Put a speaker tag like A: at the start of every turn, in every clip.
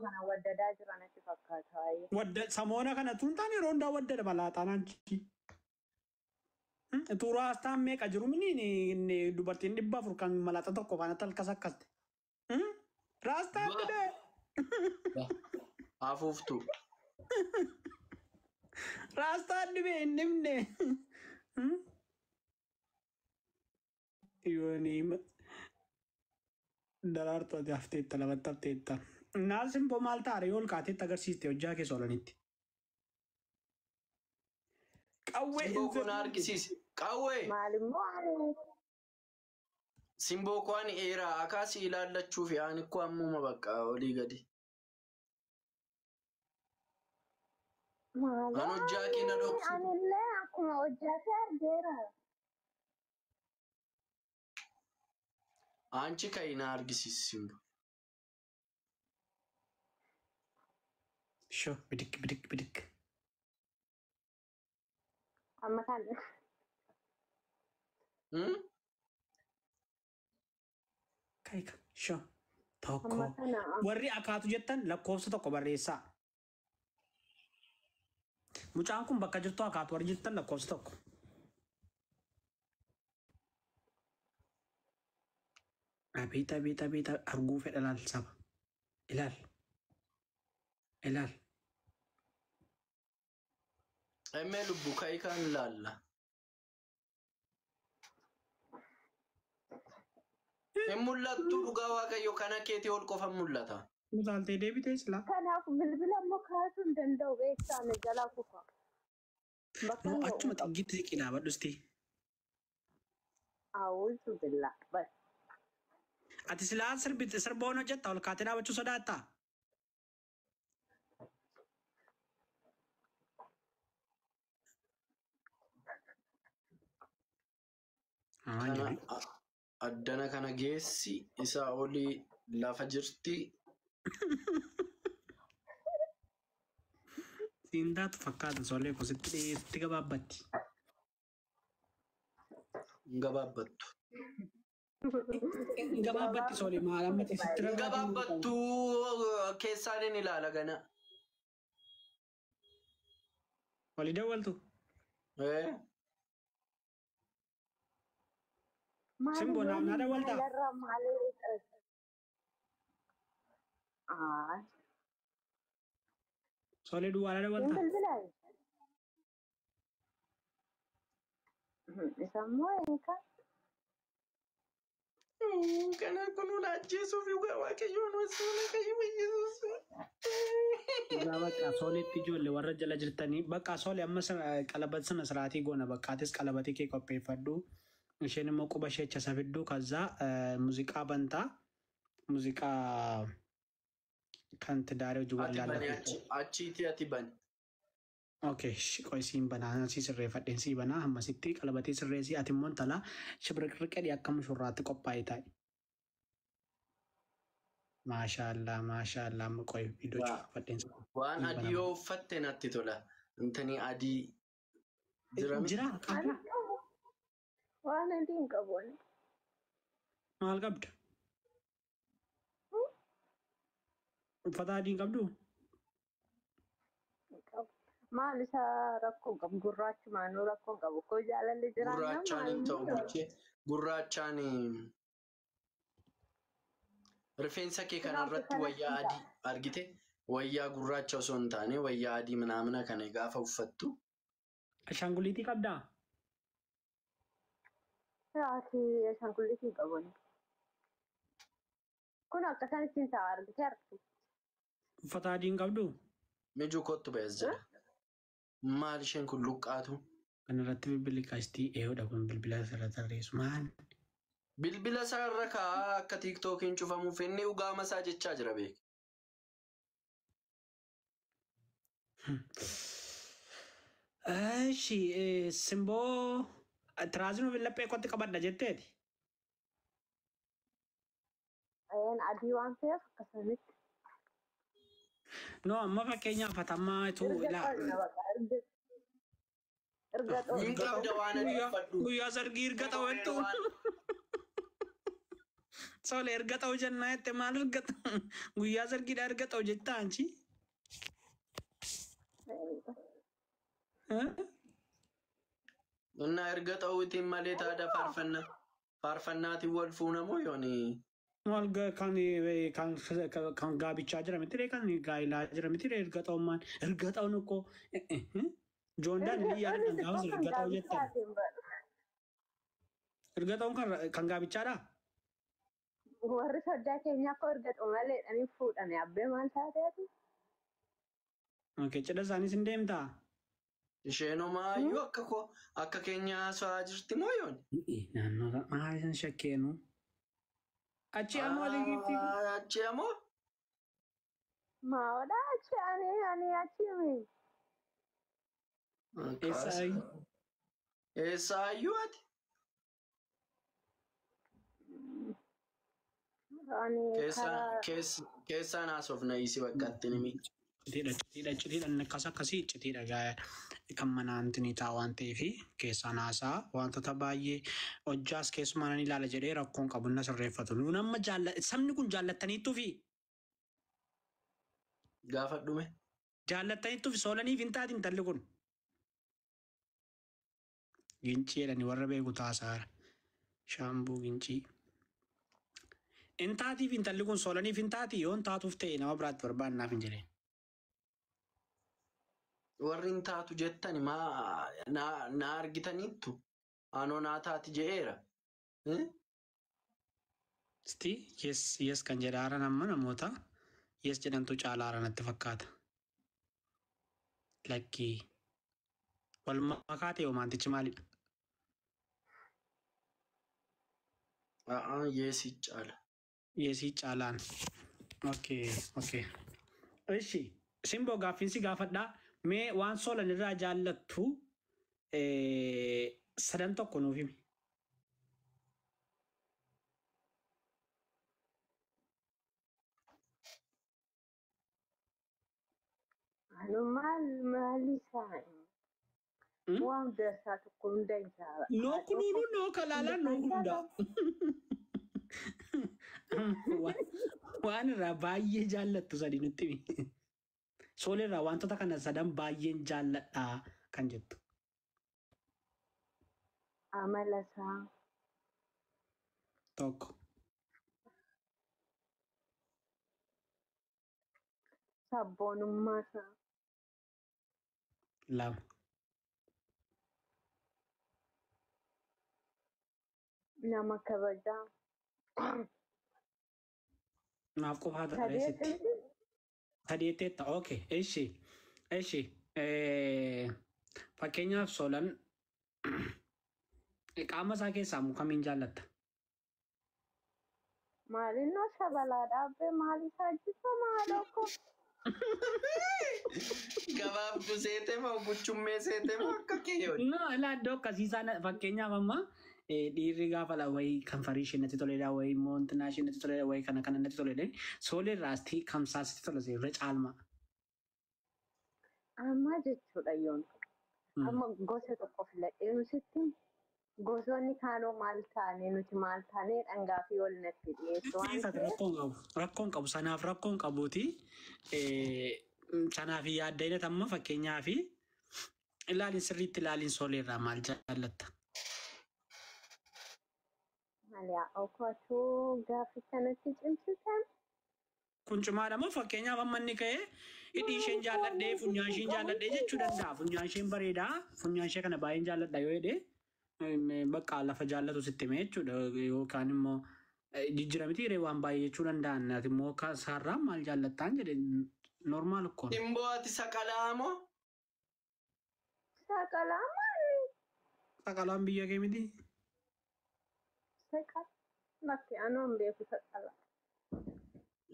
A: kana waddadaa jiranatti fakkaata.
B: Wadda samoona kana tuntani ronda wadda balaaxaananchi. Turaa astaan meeqa jiru mini dubartiin dhibba afur kan malaata tokko faana talkas akkaste. Raastaan dhibee.
C: Hafuuftu.
B: Raastaan dhibee hin dhibne. Yooni daraartuu ati hafteetta lamatti hafteetta. Naasin boo maal taare yoo olkaateetti agarsiiste hojjaa keessa oolanitti. Qawwee
C: Simboo kun argisiisi. Qawwee.
A: Maalimmoo
C: Simboo kun eeraa akaasii ilaallachuuf yaani ko ammuma bakka olii gadi. An hojjaa keenya dhoksu.
A: anillee akkuma hojjaa argeera.
C: Anchi kayina argisiisi Simboo.
B: Sho bidik.
A: Amma kan
B: Kaika sho tokko
A: amma kana
B: warri akaatu jettan lakkoofsa tokko barreessaa. Mucaan kun bakka jirtu akaatu warri jettan lakkoofsa tokko. Abita arguu fedha laal saba. Ilaal.
C: Emme lubbu kayikaan ilaalla. Hin mul'attu dhugaa waaqayyo kana keetii ol qofa mul'ata.
B: Mutaaltee deebitee silaa.
A: kanaaf bilbila immoo kaasuu hin danda'u beektaan jalaa kufa. Bakka
B: No achuma xiggitti siqinaa badhusti.
A: Awuusu billaa bas.
B: Ati silaa sirboon hojjetta ol kaatee dhaabachuu sodaattaa?
C: Addana kana geessi isaa olii lafa jirti.
B: Siindaatu fakkaata solee kusitti dhiyeetti gabaabbatti.
C: Gabaabbattu.
B: Gabaabbatti solee maal ammatti sitti ragaa.
C: Gabaabbattu keessaan ilaala gana.
B: Walii dawwaltu. Simboo naannaa dawwaltaa? Solee duwwaadhaa dawwaltaa?
A: Isammoo eegaa.
C: Kana kunuun ajjeesuuf waaqayyoon wasuuna Yesuus.
B: Bakka soleetti ijoollee warra jala jirtanii bakka solee amma qalabata sana siraatii goona bakkaatis qalabatii kee qopheeffadhu. Isheen immoo quba ishee acha safidduu kazzaa muuziqaa bantaa muuziqaa kan tidaarii hojii wallaalaa.
C: Achiiti ati bani.
B: Okay, qoy siin banaa si sirreeffadheen si banaa hammasitti qalabatii sirreessii ati immoo talaa shibirqirqedhi akka mushurraatti qophaa'ee taa'e. Maashaallah amma qoy viidiyoo cufaffadheen si.
C: Waan adii yoo uffatte natti tola. Intani adii
B: jira qabda.
A: Waan adii hin qabuun.
B: Maal qabda? Uffata adii hin qabdu?
A: Maal isaa rakkoo qabu gurraachumaan rakkoo qabu koo jaalalli jira.
C: Gurraachaan hin ta'u bulchee gurraachaan rifeensa kee kanarratti wayyaa adii argite wayyaa gurraacha osoo hin taane wayyaa adii manaamana kana gaafa uffattu.
B: Ashaanguliitii qabdaa?
A: Ati ashaanguliitii qabuun. Kun akka sanatti ta'a argite argite.
B: Uffata adii hin qabdu?
C: Mijuu kottu ba'ees jira. Maal isheen kun luqqaatu?
B: Kanarratti bilbili kaastii eeyoodha kun bilbila irra tarreessu maal?
C: Bilbila isaarra kaa akka tiiktookiin cufamuuf inni ugaama isaa jechaa jira beek.
B: Simboo tiraazii nuuf laphee kotti qabadha jetteeti.
A: Adii waan ta'eef akkasumatti.
B: No, amma fakkeenyaaf hatammaa itu
C: Guyyaa sargii erga ta'u
B: Soole erga ta'uu jennaa jette maal erga guyyaa sargiidhaa erga ta'u jetta anchi.
C: Innaa erga ta'uutiin malee taada faarfannaatiin wal fuunamoo yooni.
B: Maal kan gaabichaa jira miti kan gaa'ilaa jira miti erga ta'ummaan erga ta'uun ukkoo joondaan inni yaadatan gaafas erga ta'uu jettan. Erga ta'uun kan gaabichaadhaa?
A: Warri soddaa keenya akka erga ta'u malee dhanii fuudhame abbee maal taateeti?
B: Cidha isaanis hin deemtaa?
C: Isheenumaayyuu akka keenya haasa'aa jirti moo yooni?
B: Naannoo maal isin shakkeenu? Achi ammoo ligiitti.
C: Achi ammoo?
A: Maadha achi ani achi mi?
C: Eessaayyuu ati? Keessaan haasofna isi bakkatti nimi.
B: Citiidhaan akkas akkasii citiidha kan manaan tinitaa waan ta'eef keessaan haasaa wantoota baay'ee hojjaas keessumaa nan ilaala jedhee rakkoon qabu na sirreeffatu. Nuun amma sabni kun jaallattaniittuu fi
C: gaafadhume.
B: Jaallattaniittuu fi soolaniif hin taati intalli kun. Gincii jedhani warra beeku taasaara. Shaambuu gincii. Intaatiif intalli kun soolaniif hin taati yoo hin taatuuf ta'e nama biraatti barbaannaaf hin jedheen.
C: Warri hin taatu jettani na argitaniittu anoo naa taati je'eera.
B: Sti yes kan jedhaaran amma namoota yes jedhantu caalaara natti fakkaata. Lakkii wal makaa ta'e homaantichi maalidha?
C: Yeesii caala.
B: Yeesii caalaan. Okay. Ishi simboo gaaffiinsi gaafadhaa. Mee waan soolan irraa jaallattu sadan tokko nuuf himi.
A: Maal isaa? Waan dansaa tokko hunda isaa.
B: Noo kunuunu noo kalaalaa noo hunda. Waan irraa baay'ee jaallattu sadii nutti himi. Soolirraa wantoota kana sadan baay'een jaalladhaa kan jettu.
A: Amala isaa.
B: Tokko.
A: Sabboonummaa isaa.
B: Lama.
A: Nama kabajaa.
B: Naaf qofaa ta'eessitti. Sadeetteetta okay. Ishi fakkeenyaaf soolan qaama isaa keessaa kamiin jaallatta?
A: Maalinnoo shabalaa dhaabbee maal isaa jibba maaloo
C: Gabaabduu seetee moo buchummee seetee moo akka kiyyoon?
B: No, ilaaddoo akkasiisaa fakkeenyaaf amma dhiirri gaafa wayii kan farii ishee natti toledha wayii immoo wantinaa ishee natti toledha wayii kana natti toledha. Soolirraasti kamsaasitti tolase irra caalma.
A: Amma jechuudha yoon. Amma gosa tokko filadhee nusitti gosoonni kaanoo maal taane nuti maal taane dhangaa fi ol natti dhiyeessu.
B: Rakkoon qabu sanaaf rakkoon qabuuti. Sanaaf yaadda amma fakkeenyaaf ilaalin sirriitti ilaalin soolirraa maal jaallatta?
A: Maaliyaa okkootuu gaaffii kanatti cimsisan.
B: Kun cimaadha moo fakkeenyaaf amma inni ka'ee hidhii isheen jaalladhee funyaan isheen jaalladhee jechuu danda'a. Funyaan isheen bareedaa funyaan ishee kana baay'een jaalladha yoo jedhee bakka lafa jaallatu sitti himee jechuudha yookaan immoo jijjiiramiti hiree waan baay'ee jechuu danda'an ati immoo saarraa maal jaallattaan jedhe normaal ukkoon.
C: Simboo ati saqalaa moo?
A: Saqalaa maali?
B: Saqalaan biyya kee miti?
A: Saqalaa bakki anoon beeku saqalaa.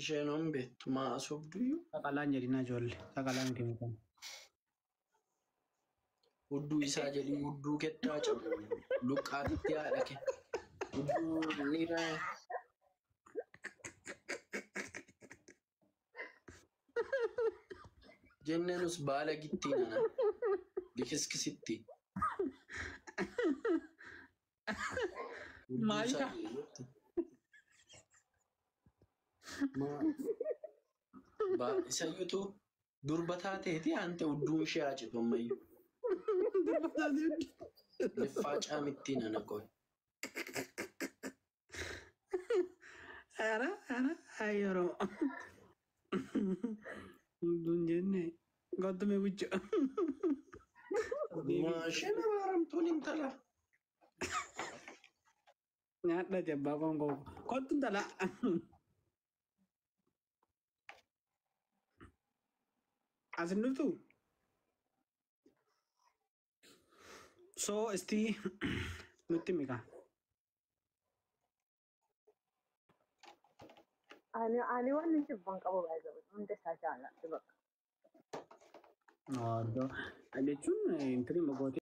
C: Isheen on beektu maa sobduyyuu?
B: Saqalaan jedhina ijoollee saqalaan miti mukaan.
C: Hudduu isaa jedhii hudduu kettaa cabu luqqaatitti haadha kee. Hudduu niira. Jenneenus baala gittii nana. Likiskisitti.
B: Maayika.
C: Isayyuutu durba taateeti ante udduun ishee haacitu ammayyuu. Liffaa caamittiin ana qoy.
B: Ara yeroo udduun jenne gottame bucca.
C: Maashina baaramtuun intala.
B: Nyaadha jabbaa kongoo kottu intala. Asin dhuftu? So isti nutti mika.
A: Ani waan nuti jibban qabu baay'ee hunda isaa jaalladha bakka.
B: Jechuun intini mogootii.